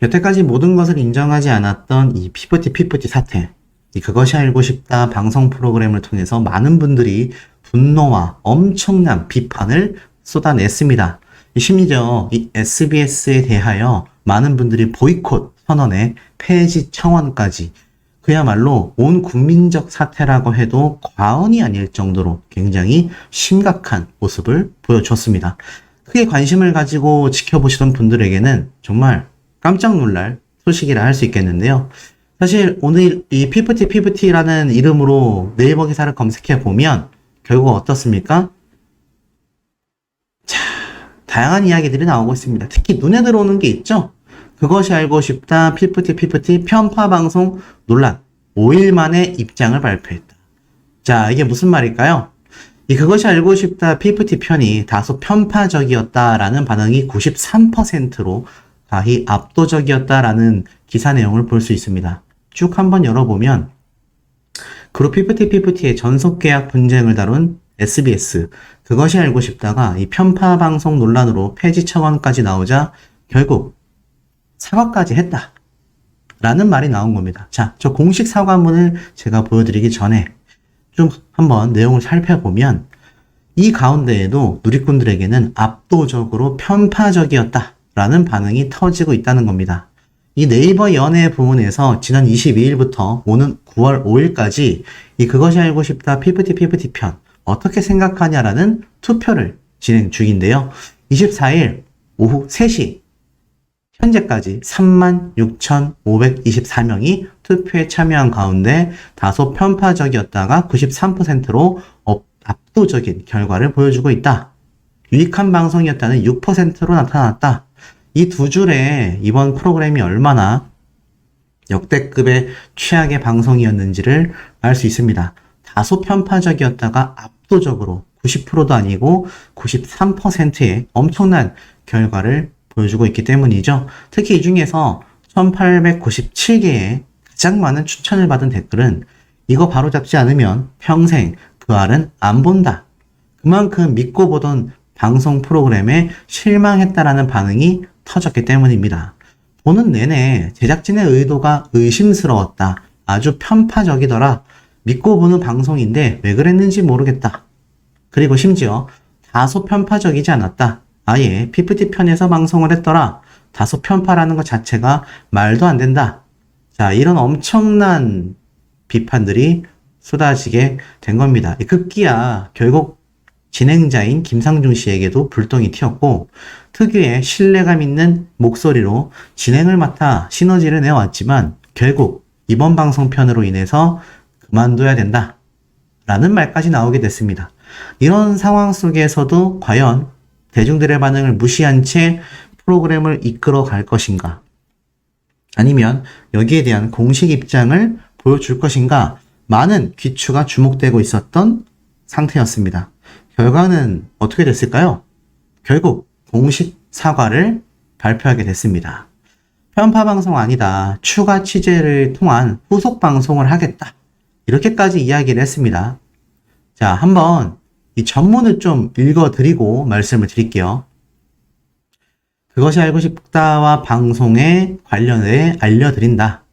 여태까지 모든 것을 인정하지 않았던 이 피프티 사태, 이 그것이 알고 싶다 방송 프로그램을 통해서 많은 분들이 분노와 엄청난 비판을 쏟아냈습니다. 심지어 이 SBS에 대하여 많은 분들이 보이콧 선언에 폐지 청원까지, 그야말로 온 국민적 사태라고 해도 과언이 아닐 정도로 굉장히 심각한 모습을 보여줬습니다. 크게 관심을 가지고 지켜보시던 분들에게는 정말 깜짝 놀랄 소식이라 할 수 있겠는데요. 사실 오늘 이 피프티라는 이름으로 네이버 기사를 검색해 보면 결국 어떻습니까? 자, 다양한 이야기들이 나오고 있습니다. 특히 눈에 들어오는 게 있죠? 그것이 알고 싶다 피프티 편파 방송 논란 5일 만에 입장을 발표했다. 자, 이게 무슨 말일까요? 이 그것이 알고 싶다 피프티 편이 다소 편파적이었다라는 반응이 93%로 가히 압도적이었다라는 기사 내용을 볼 수 있습니다. 쭉 한번 열어보면 그룹 피프티의 전속 계약 분쟁을 다룬 SBS 그것이 알고 싶다가 이 편파 방송 논란으로 폐지 청원까지 나오자 결국 사과까지 했다 라는 말이 나온 겁니다. 자, 저 공식 사과문을 제가 보여드리기 전에 좀 한번 내용을 살펴보면 이 가운데에도 누리꾼들에게는 압도적으로 편파적이었다 라는 반응이 터지고 있다는 겁니다. 이 네이버 연예 부문에서 지난 22일부터 오는 9월 5일까지 이 그것이 알고 싶다 피프티 편 어떻게 생각하냐라는 투표를 진행 중인데요. 24일 오후 3시 현재까지 36,524명이 투표에 참여한 가운데 다소 편파적이었다가 93%로 압도적인 결과를 보여주고 있다. 유익한 방송이었다는 6%로 나타났다. 이 두 줄에 이번 프로그램이 얼마나 역대급의 최악의 방송이었는지를 알 수 있습니다. 다소 편파적이었다가 압도적으로 90%도 아니고 93%의 엄청난 결과를 보여주고 있기 때문이죠. 특히 이 중에서 1897개의 가장 많은 추천을 받은 댓글은 이거 바로잡지 않으면 평생 그 알은 안 본다. 그만큼 믿고 보던 방송 프로그램에 실망했다라는 반응이 터졌기 때문입니다. 보는 내내 제작진의 의도가 의심스러웠다. 아주 편파적이더라. 믿고 보는 방송인데 왜 그랬는지 모르겠다. 그리고 심지어 다소 편파적이지 않았다. 아예 피프티 편에서 방송을 했더라. 다소 편파라는 것 자체가 말도 안 된다. 자, 이런 엄청난 비판들이 쏟아지게 된 겁니다. 급기야 결국 진행자인 김상중 씨에게도 불똥이 튀었고 특유의 신뢰감 있는 목소리로 진행을 맡아 시너지를 내왔지만 결국 이번 방송편으로 인해서 그만둬야 된다 라는 말까지 나오게 됐습니다. 이런 상황 속에서도 과연 대중들의 반응을 무시한 채 프로그램을 이끌어 갈 것인가? 아니면 여기에 대한 공식 입장을 보여줄 것인가? 많은 귀추가 주목되고 있었던 상태였습니다. 결과는 어떻게 됐을까요? 결국 공식 사과를 발표하게 됐습니다. 편파 방송 아니다. 추가 취재를 통한 후속 방송을 하겠다. 이렇게까지 이야기를 했습니다. 자, 한번 이 전문을 좀 읽어드리고 말씀을 드릴게요. 그것이 알고 싶다와 방송에 관련해 알려드린다.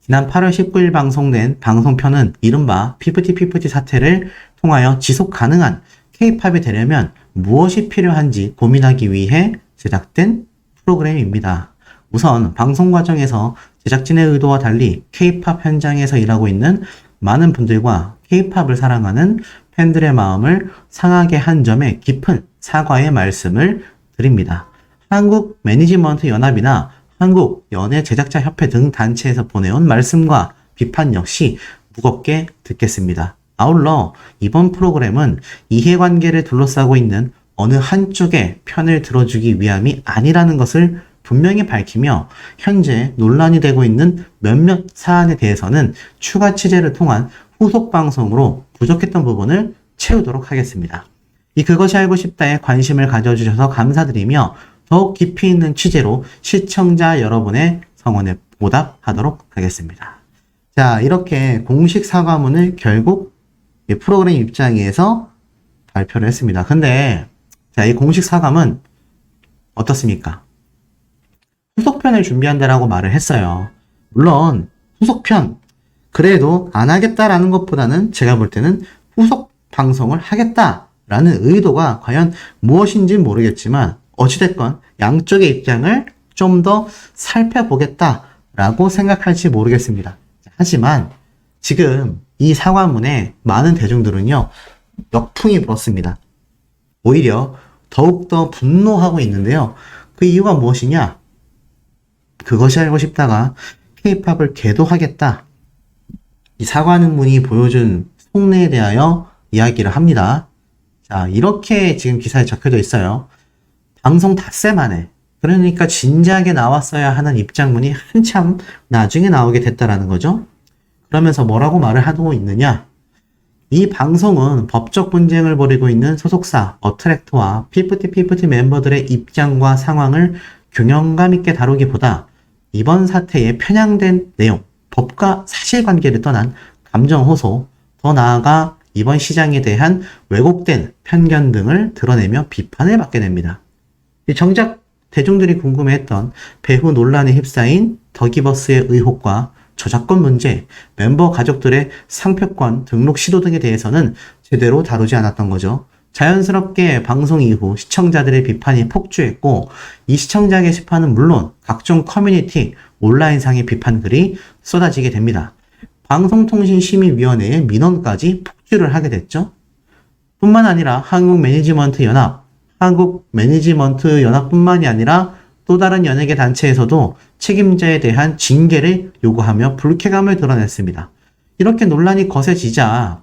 지난 8월 19일 방송된 방송편은 이른바 피프티 사태를 통하여 지속 가능한 K-팝이 되려면 무엇이 필요한지 고민하기 위해 제작된 프로그램입니다. 우선 방송 과정에서 제작진의 의도와 달리 K-팝 현장에서 일하고 있는 많은 분들과 K-팝을 사랑하는 팬들의 마음을 상하게 한 점에 깊은 사과의 말씀을 드립니다. 한국 매니지먼트 연합이나 한국 연예 제작자 협회 등 단체에서 보내온 말씀과 비판 역시 무겁게 듣겠습니다. 아울러 이번 프로그램은 이해관계를 둘러싸고 있는 어느 한쪽의 편을 들어주기 위함이 아니라는 것을 분명히 밝히며 현재 논란이 되고 있는 몇몇 사안에 대해서는 추가 취재를 통한 후속 방송으로 부족했던 부분을 채우도록 하겠습니다. 이 그것이 알고 싶다에 관심을 가져주셔서 감사드리며 더욱 깊이 있는 취재로 시청자 여러분의 성원에 보답하도록 하겠습니다. 자, 이렇게 공식 사과문을 결국 이 프로그램 입장에서 발표를 했습니다. 근데 자, 이 공식 사과문 어떻습니까? 후속편을 준비한다라고 말을 했어요. 물론 후속편 그래도 안 하겠다라는 것보다는 제가 볼 때는 후속 방송을 하겠다라는 의도가 과연 무엇인지 모르겠지만 어찌됐건 양쪽의 입장을 좀 더 살펴보겠다라고 생각할지 모르겠습니다. 하지만 지금 이 사과문에 많은 대중들은요, 역풍이 불었습니다. 오히려 더욱더 분노하고 있는데요. 그 이유가 무엇이냐? 그것이 알고 싶다가 K-팝을 계도하겠다. 이 사과문이 보여준 속내에 대하여 이야기를 합니다. 자, 이렇게 지금 기사에 적혀져 있어요. 방송 닷새 만에, 그러니까 진지하게 나왔어야 하는 입장문이 한참 나중에 나오게 됐다라는 거죠. 그러면서 뭐라고 말을 하고 있느냐? 이 방송은 법적 분쟁을 벌이고 있는 소속사 어트랙트와 피프티 멤버들의 입장과 상황을 균형감 있게 다루기보다 이번 사태에 편향된 내용, 법과 사실관계를 떠난 감정 호소, 더 나아가 이번 시장에 대한 왜곡된 편견 등을 드러내며 비판을 받게 됩니다. 정작 대중들이 궁금해했던 배후 논란에 휩싸인 더기버스의 의혹과 저작권 문제, 멤버 가족들의 상표권 등록 시도 등에 대해서는 제대로 다루지 않았던 거죠. 자연스럽게 방송 이후 시청자들의 비판이 폭주했고 이 시청자 게시판은 물론 각종 커뮤니티, 온라인상의 비판글이 쏟아지게 됩니다. 방송통신심의위원회의 민원까지 폭주를 하게 됐죠. 뿐만 아니라 한국매니지먼트연합뿐만이 아니라 또 다른 연예계 단체에서도 책임자에 대한 징계를 요구하며 불쾌감을 드러냈습니다. 이렇게 논란이 거세지자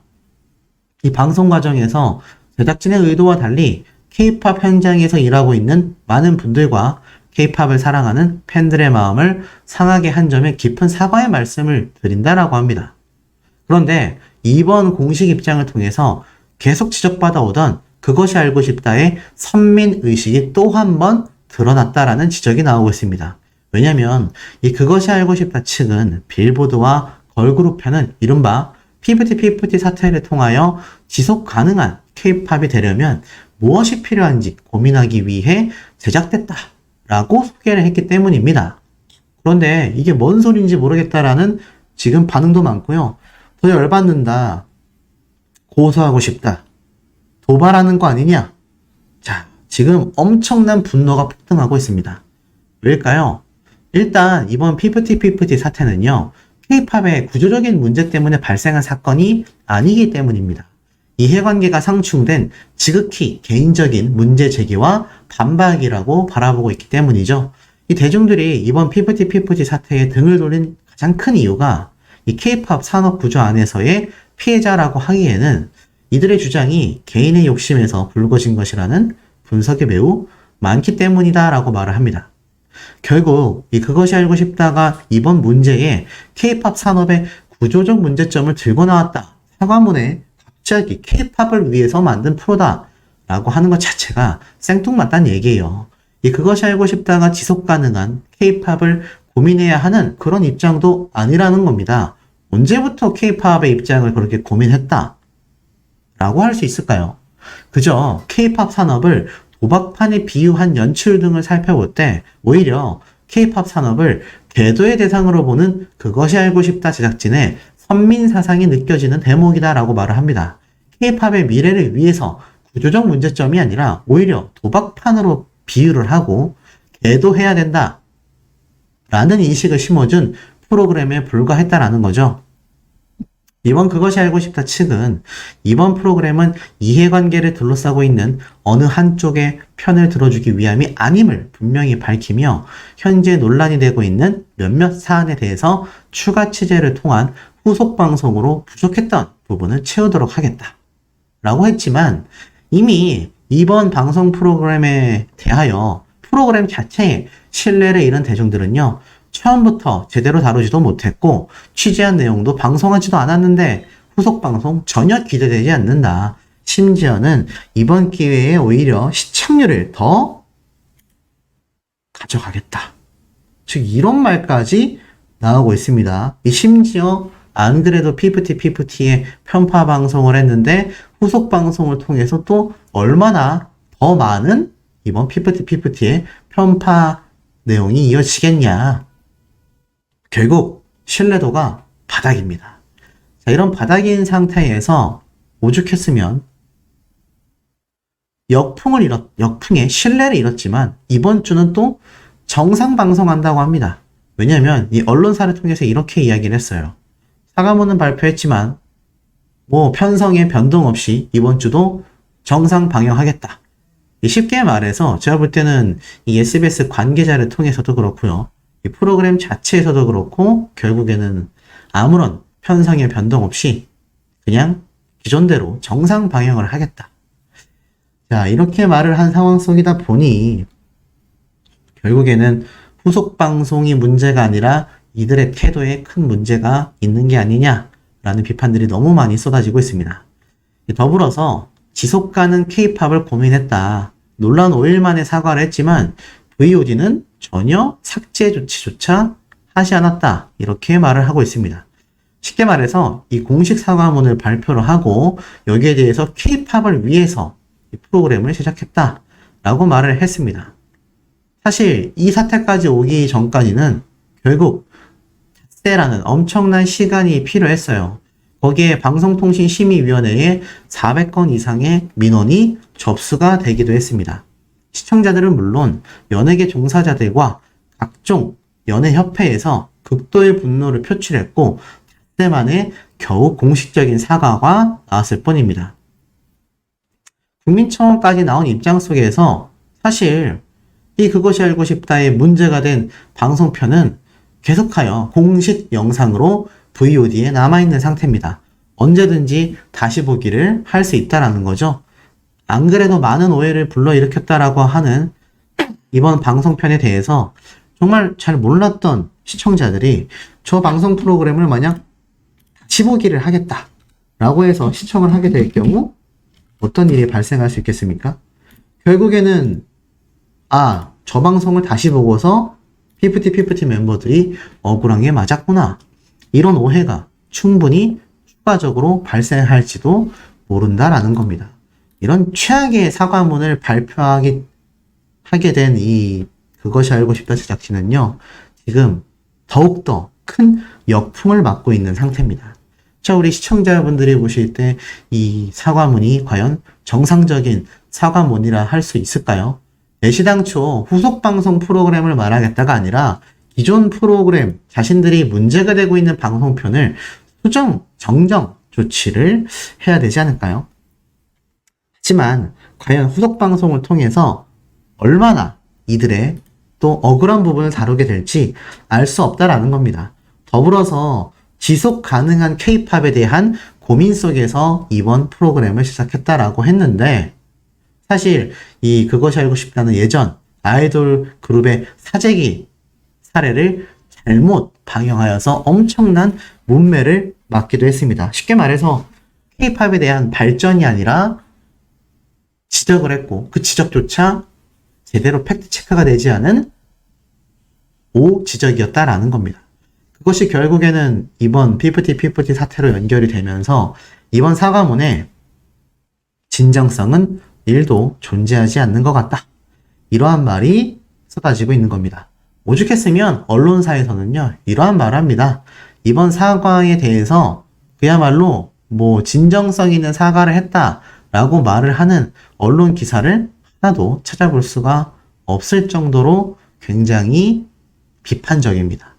이 방송 과정에서 제작진의 의도와 달리 K-팝 현장에서 일하고 있는 많은 분들과 K-팝을 사랑하는 팬들의 마음을 상하게 한 점에 깊은 사과의 말씀을 드린다라고 합니다. 그런데 이번 공식 입장을 통해서 계속 지적받아 오던 그것이 알고 싶다의 선민의식이 또 한 번 드러났다라는 지적이 나오고 있습니다. 왜냐면 이 그것이 알고 싶다 측은 빌보드와 걸그룹편은 이른바 피프티 사태를 통하여 지속 가능한 K-팝이 되려면 무엇이 필요한지 고민하기 위해 제작됐다라고 소개를 했기 때문입니다. 그런데 이게 뭔 소리인지 모르겠다라는 지금 반응도 많고요. 더 열받는다. 고소하고 싶다. 도발하는 거 아니냐? 자, 지금 엄청난 분노가 폭등하고 있습니다. 왜일까요? 일단 이번 피프티 사태는요. K-팝의 구조적인 문제 때문에 발생한 사건이 아니기 때문입니다. 이해관계가 상충된 지극히 개인적인 문제 제기와 반박이라고 바라보고 있기 때문이죠. 이 대중들이 이번 피프티 사태에 등을 돌린 가장 큰 이유가 이 K-팝 산업 구조 안에서의 피해자라고 하기에는 이들의 주장이 개인의 욕심에서 불거진 것이라는 분석이 매우 많기 때문이다라고 말을 합니다. 결국 이 그것이 알고 싶다가 이번 문제에 K-팝 산업의 구조적 문제점을 들고 나왔다. 사과문에 갑자기 K-팝을 위해서 만든 프로다라고 하는 것 자체가 생뚱맞다는 얘기예요. 이 그것이 알고 싶다가 지속 가능한 K-팝을 고민해야 하는 그런 입장도 아니라는 겁니다. 언제부터 K-팝의 입장을 그렇게 고민했다? 라고 할 수 있을까요? 그저 K-팝 산업을 도박판에 비유한 연출 등을 살펴볼 때 오히려 K-팝 산업을 계도의 대상으로 보는 그것이 알고 싶다 제작진의 선민사상이 느껴지는 대목이다라고 말을 합니다. K-팝의 미래를 위해서 구조적 문제점이 아니라 오히려 도박판으로 비유를 하고 계도해야 된다 라는 인식을 심어준 프로그램에 불과했다라는 거죠. 이번 그것이 알고 싶다 측은 이번 프로그램은 이해관계를 둘러싸고 있는 어느 한쪽의 편을 들어주기 위함이 아님을 분명히 밝히며 현재 논란이 되고 있는 몇몇 사안에 대해서 추가 취재를 통한 후속 방송으로 부족했던 부분을 채우도록 하겠다 라고 했지만 이미 이번 방송 프로그램에 대하여 프로그램 자체에 신뢰를 잃은 대중들은요 처음부터 제대로 다루지도 못했고 취재한 내용도 방송하지도 않았는데 후속 방송 전혀 기대되지 않는다. 심지어는 이번 기회에 오히려 시청률을 더 가져가겠다. 즉 이런 말까지 나오고 있습니다. 심지어 안 그래도 피프티의 편파 방송을 했는데 후속 방송을 통해서 또 얼마나 더 많은 이번 피프티의 편파 내용이 이어지겠냐. 결국 신뢰도가 바닥입니다. 자, 이런 바닥인 상태에서 오죽했으면 역풍의 신뢰를 잃었지만 이번 주는 또 정상 방송한다고 합니다. 왜냐하면 이 언론사를 통해서 이렇게 이야기를 했어요. 사과문은 발표했지만 뭐 편성의 변동 없이 이번 주도 정상 방영하겠다. 쉽게 말해서 제가 볼 때는 이 SBS 관계자를 통해서도 그렇고요. 이 프로그램 자체에서도 그렇고 결국에는 아무런 편성의 변동 없이 그냥 기존대로 정상 방영을 하겠다. 자, 이렇게 말을 한 상황 속이다 보니 결국에는 후속 방송이 문제가 아니라 이들의 태도에 큰 문제가 있는 게 아니냐라는 비판들이 너무 많이 쏟아지고 있습니다. 더불어서 지속가능 K-팝을 고민했다. 논란 5일 만에 사과를 했지만 VOD는 전혀 삭제 조치조차 하지 않았다. 이렇게 말을 하고 있습니다. 쉽게 말해서 이 공식 사과문을 발표를 하고 여기에 대해서 K-팝을 위해서 이 프로그램을 제작했다. 라고 말을 했습니다. 사실 이 사태까지 오기 전까지는 결국 닷새라는 엄청난 시간이 필요했어요. 거기에 방송통신심의위원회에 400건 이상의 민원이 접수가 되기도 했습니다. 시청자들은 물론 연예계 종사자들과 각종 연예협회에서 극도의 분노를 표출했고 닷새 만에 겨우 공식적인 사과가 나왔을 뿐입니다. 국민청원까지 나온 입장 속에서 사실 이 그것이 알고 싶다의 문제가 된 방송편은 계속하여 공식 영상으로 VOD에 남아있는 상태입니다. 언제든지 다시 보기를 할 수 있다라는 거죠. 안 그래도 많은 오해를 불러일으켰다라고 하는 이번 방송편에 대해서 정말 잘 몰랐던 시청자들이 저 방송 프로그램을 만약 다시 보기를 하겠다라고 해서 시청을 하게 될 경우 어떤 일이 발생할 수 있겠습니까? 결국에는 저 방송을 다시 보고서 피프티 멤버들이 억울한 게 맞았구나. 이런 오해가 충분히 추가적으로 발생할지도 모른다라는 겁니다. 이런 최악의 사과문을 발표하게 된 그것이 알고 싶다 제작진은요, 지금 더욱더 큰 역풍을 맞고 있는 상태입니다. 자, 우리 시청자분들이 보실 때 이 사과문이 과연 정상적인 사과문이라 할 수 있을까요? 애시당초 후속 방송 프로그램을 말하겠다가 아니라 기존 프로그램 자신들이 문제가 되고 있는 방송편을 정정 조치를 해야 되지 않을까요? 하지만 과연 후속 방송을 통해서 얼마나 이들의 또 억울한 부분을 다루게 될지 알 수 없다라는 겁니다. 더불어서 지속 가능한 K-팝에 대한 고민 속에서 이번 프로그램을 시작했다라고 했는데 사실 이 그것이 알고 싶다는 예전 아이돌 그룹의 사재기 사례를 잘못 방영하여서 엄청난 문매를 맞기도 했습니다. 쉽게 말해서 K-팝에 대한 발전이 아니라 지적을 했고 그 지적조차 제대로 팩트 체크가 되지 않은 오지적이었다라는 겁니다. 그것이 결국에는 이번 피프티 사태로 연결이 되면서 이번 사과문에 진정성은 1도 존재하지 않는 것 같다. 이러한 말이 쏟아지고 있는 겁니다. 오죽했으면 언론사에서는요, 이러한 말을 합니다. 이번 사과에 대해서 그야말로 진정성 있는 사과를 했다라고 말을 하는 언론 기사를 하나도 찾아볼 수가 없을 정도로 굉장히 비판적입니다.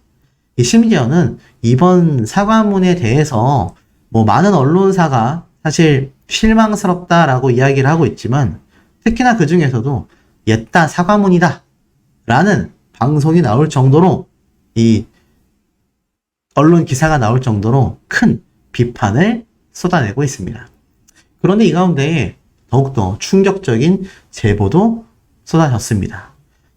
심지어는 이번 사과문에 대해서 많은 언론사가 사실 실망스럽다라고 이야기를 하고 있지만 특히나 그 중에서도 옛다 사과문이다 라는 방송이 나올 정도로 이 언론 기사가 나올 정도로 큰 비판을 쏟아내고 있습니다. 그런데 이 가운데 더욱더 충격적인 제보도 쏟아졌습니다.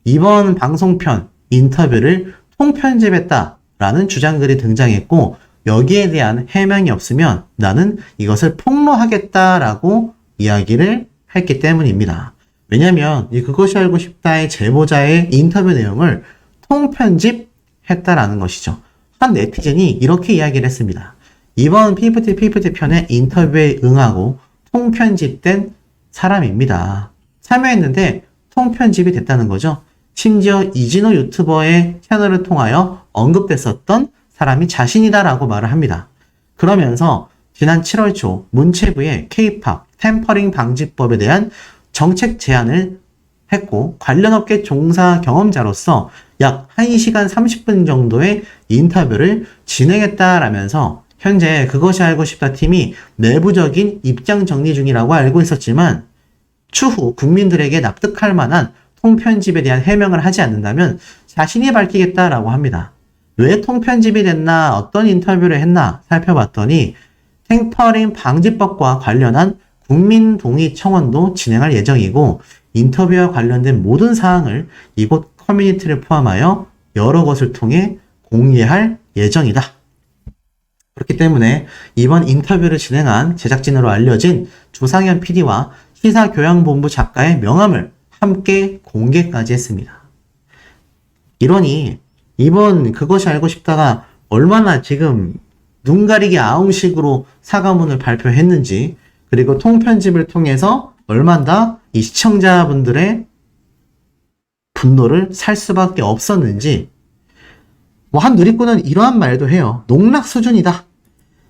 이번 방송편 인터뷰를 통편집했다라는 주장글이 등장했고 여기에 대한 해명이 없으면 나는 이것을 폭로하겠다라고 이야기를 했기 때문입니다. 왜냐하면 이 그것이 알고 싶다의 제보자의 인터뷰 내용을 통편집했다라는 것이죠. 한 네티즌이 이렇게 이야기를 했습니다. 이번 피프티 편의 인터뷰에 응하고 통편집된 사람입니다. 참여했는데 통편집이 됐다는 거죠. 심지어 이진호 유튜버의 채널을 통하여 언급됐었던 사람이 자신이다라고 말을 합니다. 그러면서 지난 7월 초 문체부의 K-팝 템퍼링 방지법에 대한 정책 제안을 했고 관련 업계 종사 경험자로서 약 1시간 30분 정도의 인터뷰를 진행했다라면서 현재 그것이 알고 싶다 팀이 내부적인 입장 정리 중이라고 알고 있었지만 추후 국민들에게 납득할 만한 통편집에 대한 해명을 하지 않는다면 자신이 밝히겠다라고 합니다. 왜 통편집이 됐나, 어떤 인터뷰를 했나 살펴봤더니 템퍼링 방지법과 관련한 국민 동의 청원도 진행할 예정이고 인터뷰와 관련된 모든 사항을 이곳 커뮤니티를 포함하여 여러 것을 통해 공개할 예정이다. 그렇기 때문에 이번 인터뷰를 진행한 제작진으로 알려진 조상현 PD와 시사교양본부 작가의 명함을 함께 공개까지 했습니다. 이러니 이번 그것이 알고 싶다가 얼마나 지금 눈 가리기 아웅식으로 사과문을 발표했는지 그리고 통편집을 통해서 얼마나 이 시청자분들의 분노를 살 수밖에 없었는지 한 누리꾼은 이러한 말도 해요. 농락 수준이다.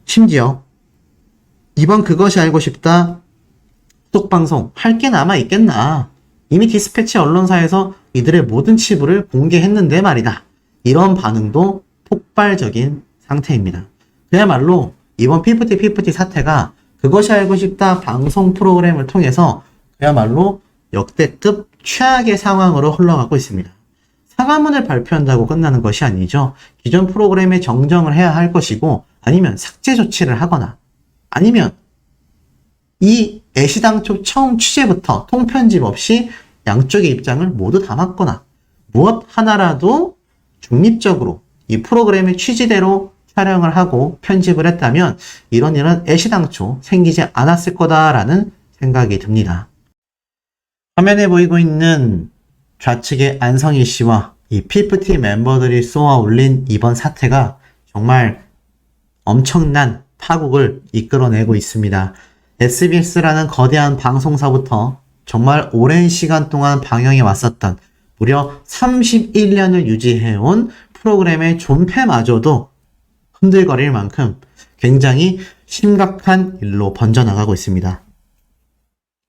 심지어 이번 그것이 알고 싶다 속방송 할 게 남아 있겠나. 이미 디스패치 언론사에서 이들의 모든 치부를 공개했는데 말이다. 이런 반응도 폭발적인 상태입니다. 그야말로 이번 피프티 사태가 그것이 알고 싶다 방송 프로그램을 통해서 그야말로 역대급 최악의 상황으로 흘러가고 있습니다. 사과문을 발표한다고 끝나는 것이 아니죠. 기존 프로그램에 정정을 해야 할 것이고 아니면 삭제 조치를 하거나 아니면 이 애시당초 처음 취재부터 통편집 없이 양쪽의 입장을 모두 담았거나 무엇 하나라도 중립적으로 이 프로그램의 취지대로 촬영을 하고 편집을 했다면 이런 일은 애시당초 생기지 않았을 거다라는 생각이 듭니다. 화면에 보이고 있는 좌측의 안성희 씨와 이 피프티 멤버들이 쏘아 올린 이번 사태가 정말 엄청난 파국을 이끌어내고 있습니다. SBS라는 거대한 방송사부터 정말 오랜 시간 동안 방영해 왔었던 무려 31년을 유지해온 프로그램의 존폐마저도 흔들거릴 만큼 굉장히 심각한 일로 번져나가고 있습니다.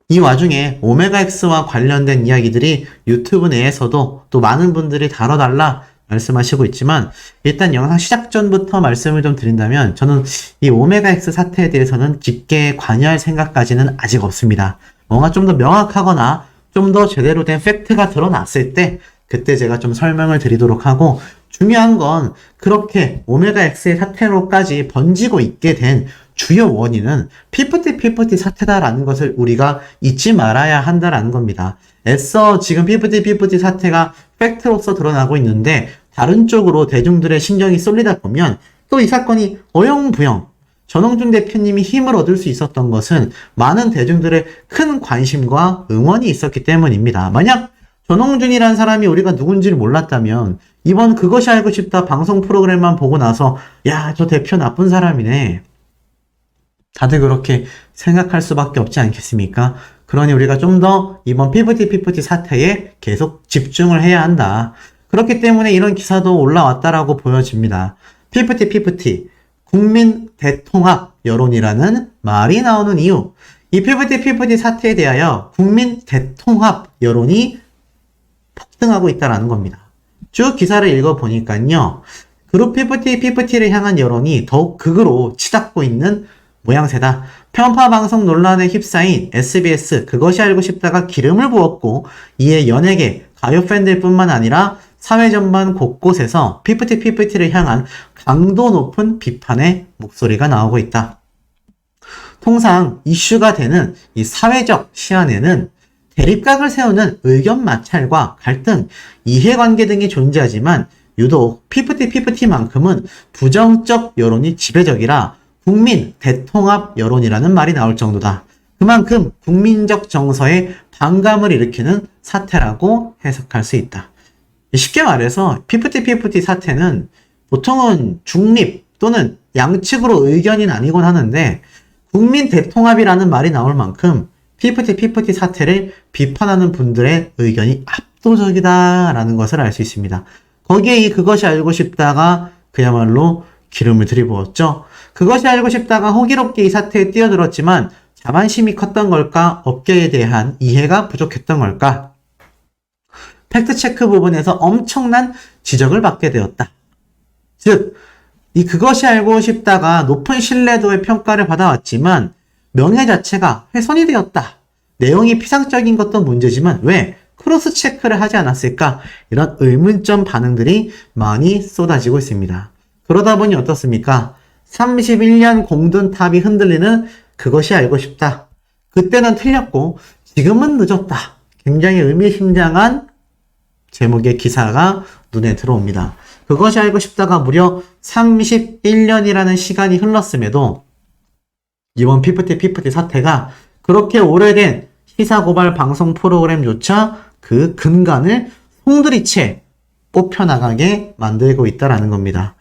이 와중에 오메가X와 관련된 이야기들이 유튜브 내에서도 또 많은 분들이 다뤄달라 말씀하시고 있지만 일단 영상 시작 전부터 말씀을 좀 드린다면 저는 이 오메가X 사태에 대해서는 깊게 관여할 생각까지는 아직 없습니다. 뭔가 좀 더 명확하거나 좀 더 제대로 된 팩트가 드러났을 때 그때 제가 좀 설명을 드리도록 하고 중요한 건 그렇게 오메가X의 사태로까지 번지고 있게 된 주요 원인은 피프티 사태다라는 것을 우리가 잊지 말아야 한다라는 겁니다. 애써 지금 피프티 사태가 팩트로서 드러나고 있는데 다른 쪽으로 대중들의 신경이 쏠리다 보면 또 이 사건이 어영부영 전홍준 대표님이 힘을 얻을 수 있었던 것은 많은 대중들의 큰 관심과 응원이 있었기 때문입니다. 만약 전홍준이라는 사람이 우리가 누군지를 몰랐다면 이번 그것이 알고 싶다 방송 프로그램만 보고 나서 야, 저 대표 나쁜 사람이네. 다들 그렇게 생각할 수밖에 없지 않겠습니까? 그러니 우리가 좀 더 이번 피프티 사태에 계속 집중을 해야 한다. 그렇기 때문에 이런 기사도 올라왔다라고 보여집니다. 피프티 국민 대통합 여론이라는 말이 나오는 이유. 이 피프티 사태에 대하여 국민 대통합 여론이 폭등하고 있다는 겁니다. 쭉 기사를 읽어보니까요. 그룹 피프티를 향한 여론이 더욱 극으로 치닫고 있는 모양새다. 편파 방송 논란에 휩싸인 SBS 그것이 알고 싶다가 기름을 부었고 이에 연예계, 가요 팬들 뿐만 아니라 사회 전반 곳곳에서 피프티를 향한 강도 높은 비판의 목소리가 나오고 있다. 통상 이슈가 되는 이 사회적 시안에는 대립각을 세우는 의견 마찰과 갈등, 이해관계 등이 존재하지만 유독 피프티만큼은 부정적 여론이 지배적이라 국민 대통합 여론이라는 말이 나올 정도다. 그만큼 국민적 정서에 반감을 일으키는 사태라고 해석할 수 있다. 쉽게 말해서 피프티 사태는 보통은 중립 또는 양측으로 의견이 나뉘곤 하는데 국민 대통합이라는 말이 나올 만큼 피프티 사태를 비판하는 분들의 의견이 압도적이다라는 것을 알 수 있습니다. 거기에 이 그것이 알고 싶다가 그야말로 기름을 들이부었죠. 그것이 알고 싶다가 호기롭게 이 사태에 뛰어들었지만 자만심이 컸던 걸까? 업계에 대한 이해가 부족했던 걸까? 팩트체크 부분에서 엄청난 지적을 받게 되었다. 즉, 이 그것이 알고 싶다가 높은 신뢰도의 평가를 받아왔지만 명예 자체가 훼손이 되었다. 내용이 피상적인 것도 문제지만 왜 크로스 체크를 하지 않았을까? 이런 의문점 반응들이 많이 쏟아지고 있습니다. 그러다 보니 어떻습니까? 31년 공든탑이 흔들리는 그것이 알고 싶다. 그때는 틀렸고 지금은 늦었다. 굉장히 의미심장한 제목의 기사가 눈에 들어옵니다. 그것이 알고 싶다가 무려 31년이라는 시간이 흘렀음에도 이번 피프티 사태가 그렇게 오래된 시사고발 방송 프로그램조차 그 근간을 송두리째 뽑혀나가게 만들고 있다라는 겁니다.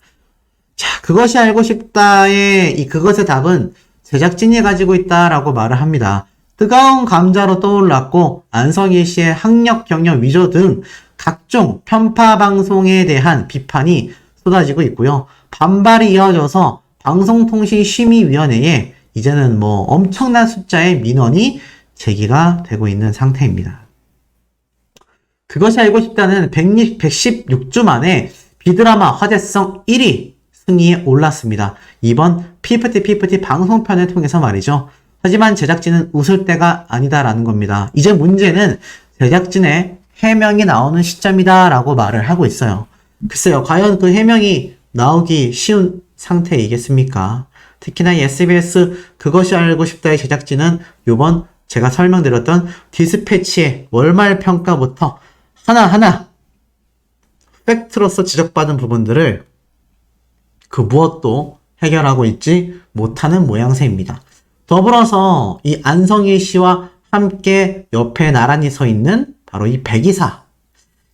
자, 그것이 알고 싶다의 이 그것의 답은 제작진이 가지고 있다라고 말을 합니다. 뜨거운 감자로 떠올랐고 안성일 씨의 학력, 경력, 위조 등 각종 편파 방송에 대한 비판이 쏟아지고 있고요. 반발이 이어져서 방송통신심의위원회에 이제는 엄청난 숫자의 민원이 제기가 되고 있는 상태입니다. 그것이 알고 싶다는 116주 만에 비드라마 화제성 1위 순위에 올랐습니다. 이번 피프티 방송편을 통해서 말이죠. 하지만 제작진은 웃을 때가 아니다라는 겁니다. 이제 문제는 제작진의 해명이 나오는 시점이다라고 말을 하고 있어요. 글쎄요, 과연 그 해명이 나오기 쉬운 상태이겠습니까? 특히나 SBS 그것이 알고 싶다의 제작진은 요번 제가 설명드렸던 디스패치의 월말 평가부터 하나하나 팩트로서 지적받은 부분들을 그 무엇도 해결하고 있지 못하는 모양새입니다. 더불어서 이 안성일 씨와 함께 옆에 나란히 서 있는 바로 이 백이사.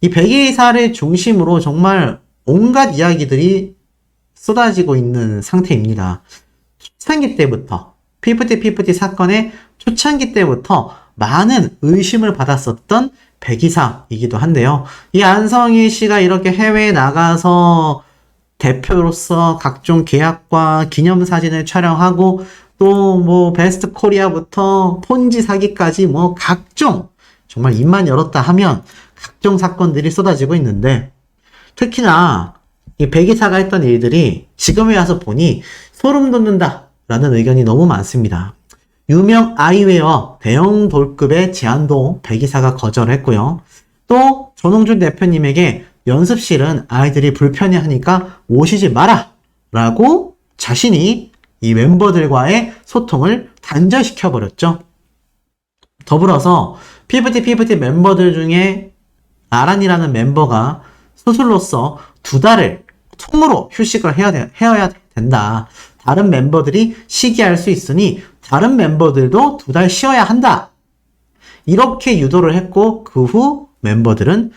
이 백이사를 중심으로 정말 온갖 이야기들이 쏟아지고 있는 상태입니다. 초창기 때부터, 피프티 사건의 초창기 때부터 많은 의심을 받았었던 백이사이기도 한데요. 이 안성일 씨가 이렇게 해외에 나가서 대표로서 각종 계약과 기념사진을 촬영하고 또 베스트 코리아부터 폰지 사기까지 각종 정말 입만 열었다 하면 각종 사건들이 쏟아지고 있는데 특히나 이 백이사가 했던 일들이 지금에 와서 보니 소름 돋는다 라는 의견이 너무 많습니다. 유명 아이웨어 대형 돌급의 제안도 백이사가 거절했고요. 또 전홍준 대표님에게 연습실은 아이들이 불편해하니까 오시지 마라 라고 자신이 이 멤버들과의 소통을 단절시켜버렸죠. 더불어서 피프티 멤버들 중에 아란이라는 멤버가 수술로서 2달을 통으로 휴식을 해야 된다. 다른 멤버들이 쉬게 할 수 있으니 다른 멤버들도 2달 쉬어야 한다. 이렇게 유도를 했고 그 후 멤버들은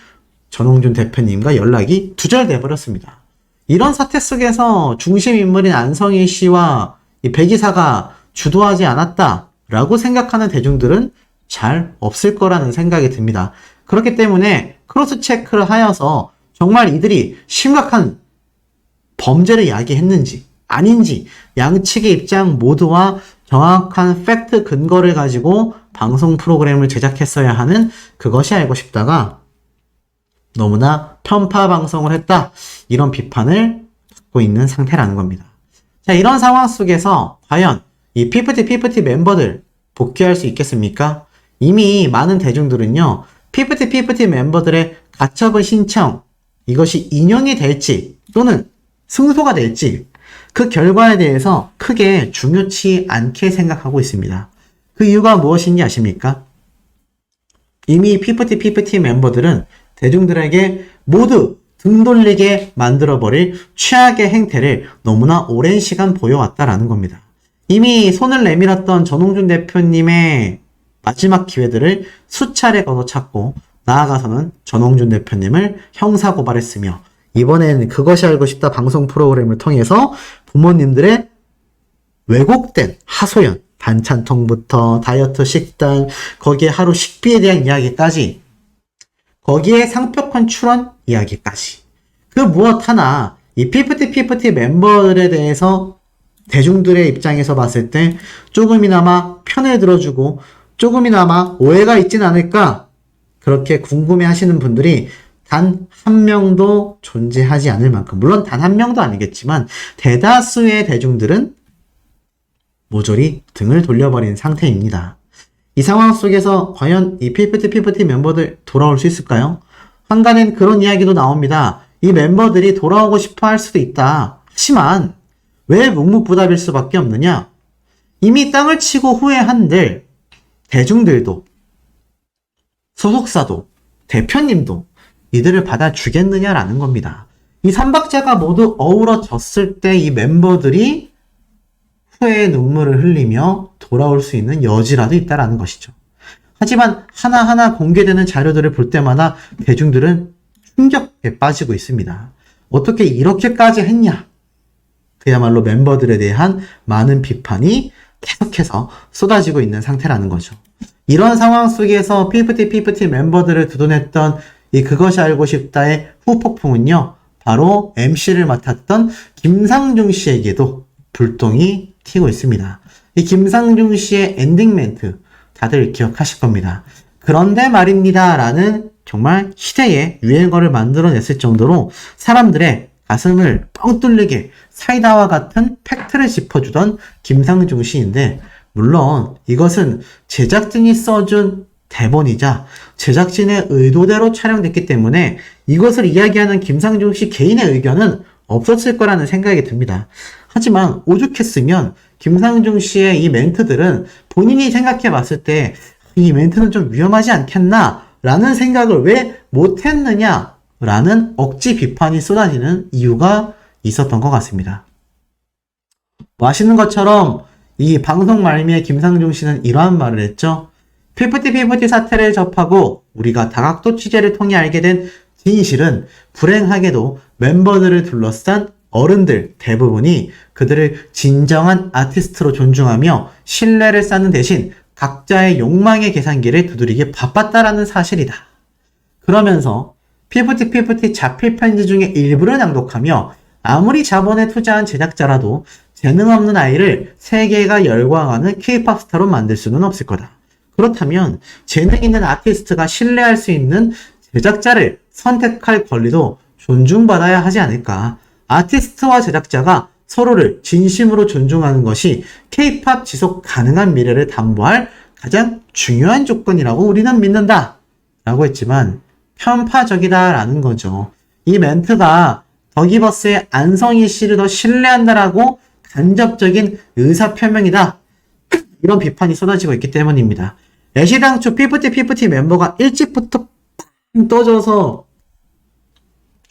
전홍준 대표님과 연락이 두절돼 버렸습니다. 이런 사태 속에서 중심 인물인 안성일 씨와 이 백이사가 주도하지 않았다라고 생각하는 대중들은 잘 없을 거라는 생각이 듭니다. 그렇기 때문에 크로스 체크를 하여서 정말 이들이 심각한 범죄를 야기했는지 아닌지 양측의 입장 모두와 정확한 팩트 근거를 가지고 방송 프로그램을 제작했어야 하는 그것이 알고 싶다가 너무나 편파 방송을 했다. 이런 비판을 받고 있는 상태라는 겁니다. 자, 이런 상황 속에서 과연 이 피프티 멤버들 복귀할 수 있겠습니까? 이미 많은 대중들은요. 피프티 멤버들의 가처분 신청 이것이 인용이 될지 또는 승소가 될지 그 결과에 대해서 크게 중요치 않게 생각하고 있습니다. 그 이유가 무엇인지 아십니까? 이미 피프티 멤버들은 대중들에게 모두 등 돌리게 만들어버릴 최악의 행태를 너무나 오랜 시간 보여왔다라는 겁니다. 이미 손을 내밀었던 전홍준 대표님의 마지막 기회들을 수차례 걷어찼고 나아가서는 전홍준 대표님을 형사고발했으며 이번엔 그것이 알고 싶다 방송 프로그램을 통해서 부모님들의 왜곡된 하소연, 반찬통부터 다이어트 식단, 거기에 하루 식비에 대한 이야기까지 거기에 상표권 출원 이야기까지. 그 무엇 하나 이 피프티 멤버들에 대해서 대중들의 입장에서 봤을 때 조금이나마 편을 들어주고 조금이나마 오해가 있진 않을까, 그렇게 궁금해 하시는 분들이 단 한 명도 존재하지 않을 만큼, 물론 단 한 명도 아니겠지만 대다수의 대중들은 모조리 등을 돌려버린 상태입니다. 이 상황 속에서 과연 이 피프티 멤버들 돌아올 수 있을까요? 한간엔 그런 이야기도 나옵니다. 이 멤버들이 돌아오고 싶어 할 수도 있다. 하지만 왜 묵묵부답일 수밖에 없느냐? 이미 땅을 치고 후회한들 대중들도 소속사도 대표님도 이들을 받아주겠느냐라는 겁니다. 이 삼박자가 모두 어우러졌을 때 이 멤버들이 후회의 눈물을 흘리며 돌아올 수 있는 여지라도 있다라는 것이죠. 하지만 하나하나 공개되는 자료들을 볼 때마다 대중들은 충격에 빠지고 있습니다. 어떻게 이렇게까지 했냐? 그야말로 멤버들에 대한 많은 비판이 계속해서 쏟아지고 있는 상태라는 거죠. 이런 상황 속에서 피프티 멤버들을 두둔했던 이 그것이 알고 싶다의 후폭풍은요, 바로 MC를 맡았던 김상중 씨에게도 불똥이 튀고 있습니다. 이 김상중 씨의 엔딩 멘트 다들 기억하실 겁니다. 그런데 말입니다 라는 정말 시대의 유행어를 만들어냈을 정도로 사람들의 가슴을 뻥 뚫리게 사이다와 같은 팩트를 짚어주던 김상중 씨인데, 물론 이것은 제작진이 써준 대본이자 제작진의 의도대로 촬영됐기 때문에 이것을 이야기하는 김상중 씨 개인의 의견은 없었을 거라는 생각이 듭니다. 하지만 오죽했으면 김상중 씨의 이 멘트들은 본인이 생각해 봤을 때 이 멘트는 좀 위험하지 않겠나 라는 생각을 왜 못했느냐 라는 억지 비판이 쏟아지는 이유가 있었던 것 같습니다. 아시는 것처럼 이 방송 말미에 김상중 씨는 이러한 말을 했죠. 피프티 사태를 접하고 우리가 다각도 취재를 통해 알게 된 진실은 불행하게도 멤버들을 둘러싼 어른들 대부분이 그들을 진정한 아티스트로 존중하며 신뢰를 쌓는 대신 각자의 욕망의 계산기를 두드리기 바빴다라는 사실이다. 그러면서 피프티 자필 편지 중에 일부를 낭독하며 아무리 자본에 투자한 제작자라도 재능 없는 아이를 세계가 열광하는 K-POP 스타로 만들 수는 없을 거다. 그렇다면 재능 있는 아티스트가 신뢰할 수 있는 제작자를 선택할 권리도 존중받아야 하지 않을까. 아티스트와 제작자가 서로를 진심으로 존중하는 것이 K-POP 지속 가능한 미래를 담보할 가장 중요한 조건이라고 우리는 믿는다 라고 했지만 편파적이다 라는 거죠. 이 멘트가 더기버스의 안성희 씨를 더 신뢰한다라고 간접적인 의사표명이다, 이런 비판이 쏟아지고 있기 때문입니다. 애시당초 피프티 멤버가 일찍부터 떠져서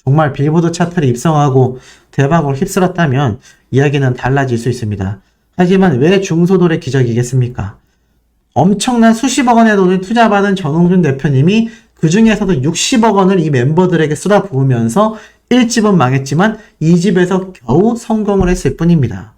정말 빌보드 차트를 입성하고 대박으로 휩쓸었다면 이야기는 달라질 수 있습니다. 하지만 왜 중소돌의 기적이겠습니까? 엄청난 수십억 원의 돈을 투자받은 전홍준 대표님이 그 중에서도 60억 원을 이 멤버들에게 쏟아부으면서 1집은 망했지만 2집에서 겨우 성공을 했을 뿐입니다.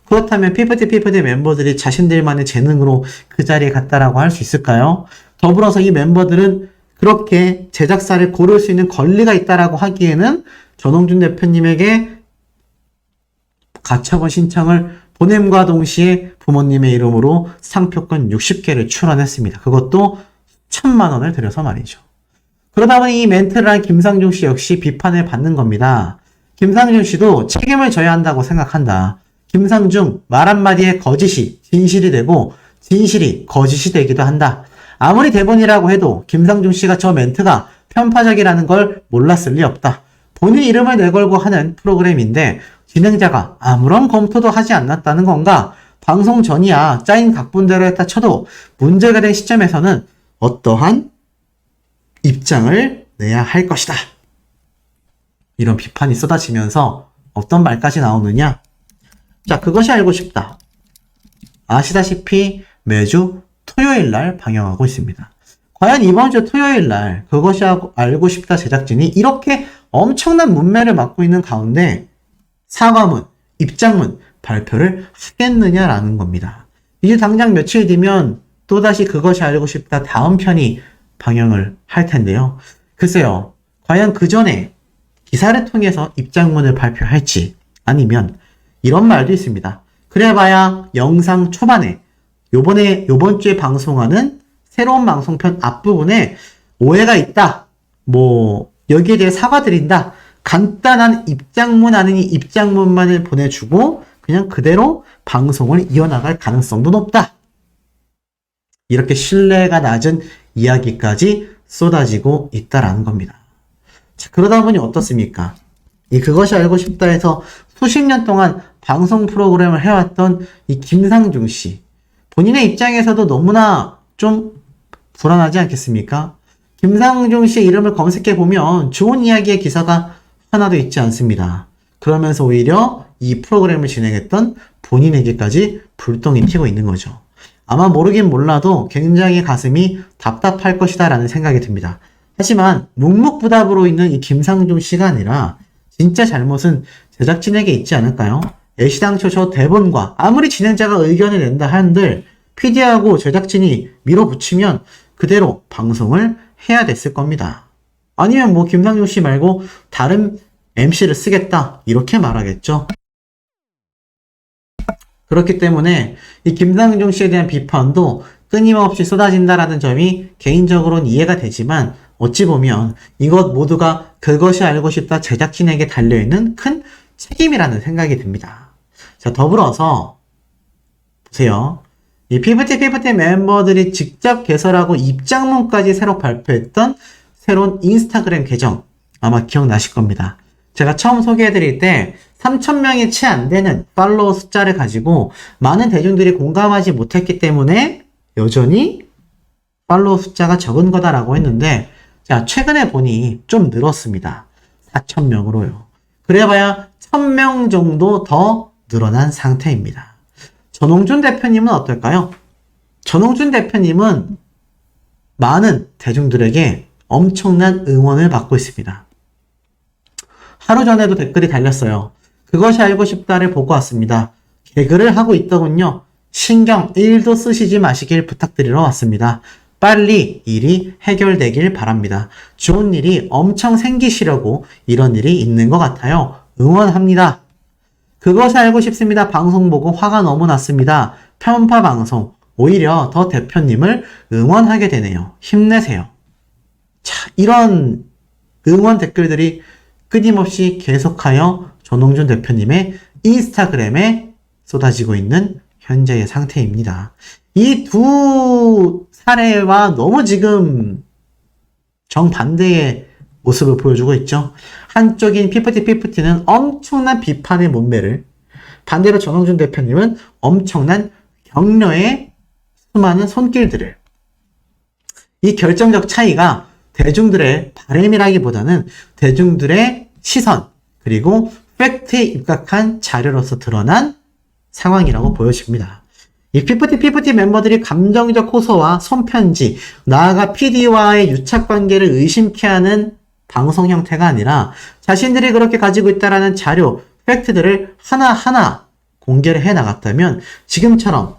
그렇다면 피프티 멤버들이 자신들만의 재능으로 그 자리에 갔다라고 할 수 있을까요? 더불어서 이 멤버들은 그렇게 제작사를 고를 수 있는 권리가 있다라고 하기에는 전홍준 대표님에게 가처분 신청을 보냄과 동시에 부모님의 이름으로 상표권 60개를 출원했습니다. 그것도 1,000만 원을 들여서 말이죠. 그러다 보니 이 멘트를 한 김상중 씨 역시 비판을 받는 겁니다. 김상중 씨도 책임을 져야 한다고 생각한다. 김상중 말 한마디에 거짓이 진실이 되고 진실이 거짓이 되기도 한다. 아무리 대본이라고 해도 김상중 씨가 저 멘트가 편파적이라는 걸 몰랐을 리 없다. 본인 이름을 내걸고 하는 프로그램인데 진행자가 아무런 검토도 하지 않았다는 건가? 방송 전이야 짜인 각본대로 했다 쳐도 문제가 된 시점에서는 어떠한 입장을 내야 할 것이다. 이런 비판이 쏟아지면서 어떤 말까지 나오느냐? 자, 그것이 알고 싶다. 아시다시피 매주 토요일 날 방영하고 있습니다. 과연 이번 주 토요일 날 그것이 알고 싶다 제작진이 이렇게 엄청난 문매를 맡고 있는 가운데 사과문, 입장문 발표를 하겠느냐라는 겁니다. 이제 당장 며칠 뒤면 또다시 그것이 알고 싶다 다음 편이 방영을 할 텐데요. 글쎄요, 과연 그 전에 기사를 통해서 입장문을 발표할지 아니면 이런 말도 있습니다. 그래봐야 영상 초반에 요번 주에 방송하는 새로운 방송편 앞부분에 오해가 있다. 여기에 대해 사과드린다. 간단한 입장문 아니니 입장문만을 보내주고 그냥 그대로 방송을 이어나갈 가능성도 높다. 이렇게 신뢰가 낮은 이야기까지 쏟아지고 있다라는 겁니다. 자, 그러다 보니 어떻습니까? 그것이 알고 싶다 해서 수십 년 동안 방송 프로그램을 해왔던 이 김상중 씨. 본인의 입장에서도 너무나 좀 불안하지 않겠습니까? 김상중 씨의 이름을 검색해보면 좋은 이야기의 기사가 하나도 있지 않습니다. 그러면서 오히려 이 프로그램을 진행했던 본인에게까지 불똥이 튀고 있는 거죠. 아마 모르긴 몰라도 굉장히 가슴이 답답할 것이다 라는 생각이 듭니다. 하지만 묵묵부답으로 있는 이 김상중 씨가 아니라 진짜 잘못은 제작진에게 있지 않을까요? 애시당초 저 대본과 아무리 진행자가 의견을 낸다 한들 PD하고 제작진이 밀어붙이면 그대로 방송을 해야 됐을 겁니다. 아니면 김상중 씨 말고 다른 MC를 쓰겠다 이렇게 말하겠죠. 그렇기 때문에 이 김상중 씨에 대한 비판도 끊임없이 쏟아진다라는 점이 개인적으로는 이해가 되지만 어찌 보면 이것 모두가 그것이 알고 싶다 제작진에게 달려있는 큰 책임이라는 생각이 듭니다. 자, 더불어서 보세요. 이 피프티 멤버들이 직접 개설하고 입장문까지 새로 발표했던 새로운 인스타그램 계정 아마 기억나실 겁니다. 제가 처음 소개해드릴 때 3,000명이 채 안 되는 팔로워 숫자를 가지고 많은 대중들이 공감하지 못했기 때문에 여전히 팔로워 숫자가 적은 거다라고 했는데 자, 최근에 보니 좀 늘었습니다. 4,000명으로요. 그래봐야 1,000명 정도 더 늘어난 상태입니다. 전홍준 대표님은 어떨까요? 전홍준 대표님은 많은 대중들에게 엄청난 응원을 받고 있습니다. 하루 전에도 댓글이 달렸어요. 그것이 알고 싶다를 보고 왔습니다. 개그를 하고 있더군요. 신경 1도 쓰시지 마시길 부탁드리러 왔습니다. 빨리 일이 해결되길 바랍니다. 좋은 일이 엄청 생기시려고 이런 일이 있는 것 같아요. 응원합니다. 그것이 알고 싶습니다. 방송 보고 화가 너무 났습니다. 편파 방송. 오히려 더 대표님을 응원하게 되네요. 힘내세요. 자, 이런 응원 댓글들이 끊임없이 계속하여 전홍준 대표님의 인스타그램에 쏟아지고 있는 현재의 상태입니다. 이 두 사례와 너무 지금 정반대의 모습을 보여주고 있죠. 한쪽인 피프티는 엄청난 비판의 문매를, 반대로 전홍준 대표님은 엄청난 격려의 수많은 손길들을. 이 결정적 차이가 대중들의 바램이라기보다는 대중들의 시선 그리고 팩트에 입각한 자료로서 드러난 상황이라고 보여집니다. 이 피프티 멤버들이 감정적 호소와 손편지, 나아가 PD와의 유착관계를 의심케 하는 방송 형태가 아니라 자신들이 그렇게 가지고 있다라는 자료, 팩트들을 하나하나 공개를 해나갔다면 지금처럼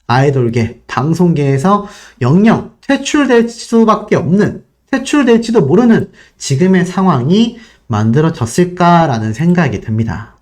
아이돌계, 방송계에서 영영 퇴출될 수밖에 없는, 퇴출될지도 모르는 지금의 상황이 만들어졌을까라는 생각이 듭니다.